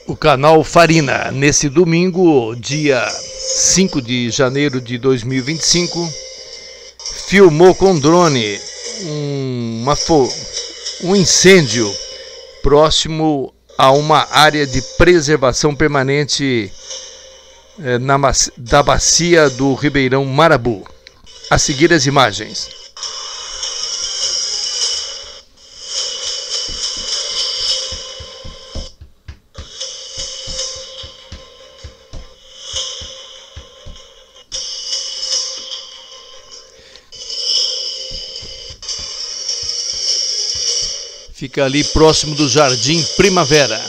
O canal Farina, nesse domingo, dia 5 de janeiro de 2025, filmou com drone um incêndio próximo a uma área de preservação permanente da bacia do Ribeirão Marabu. A seguir as imagens. Fica ali próximo do Jardim Primavera.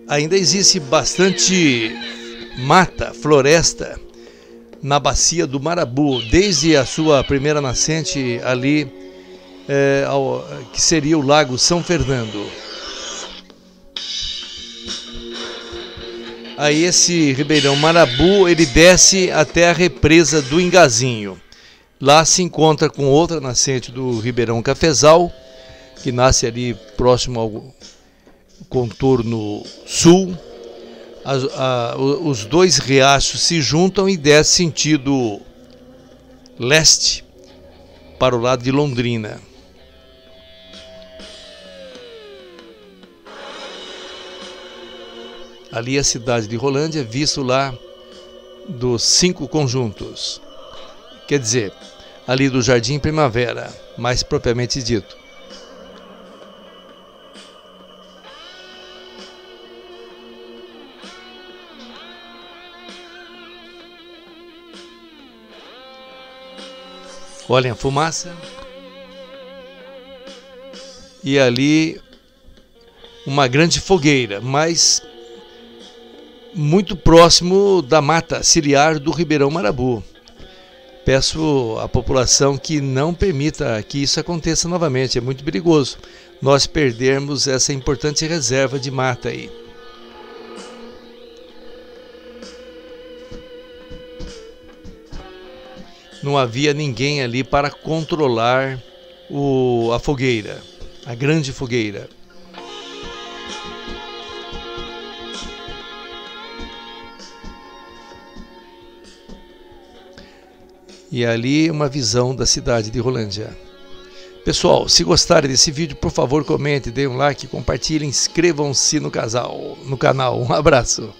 Ainda existe bastante mata, floresta na bacia do Marabu, desde a sua primeira nascente ali, que seria o Lago São Fernando. Aí esse Ribeirão Marabu, ele desce até a represa do Ingazinho. Lá se encontra com outra nascente do Ribeirão Cafezal, que nasce ali próximo ao contorno sul. Os dois riachos se juntam e desce sentido leste para o lado de Londrina. Ali a cidade de Rolândia, visto lá dos 5 conjuntos. Quer dizer, ali do Jardim Primavera, mais propriamente dito. Olhem a fumaça. E ali uma grande fogueira, mas muito próximo da mata ciliar do Ribeirão Marabu. Peço à população que não permita que isso aconteça novamente. É muito perigoso nós perdermos essa importante reserva de mata aí. Não havia ninguém ali para controlar a fogueira, a grande fogueira. E ali uma visão da cidade de Rolândia. Pessoal, se gostarem desse vídeo, por favor, comentem, deem um like, compartilhem, inscrevam-se no canal. Um abraço.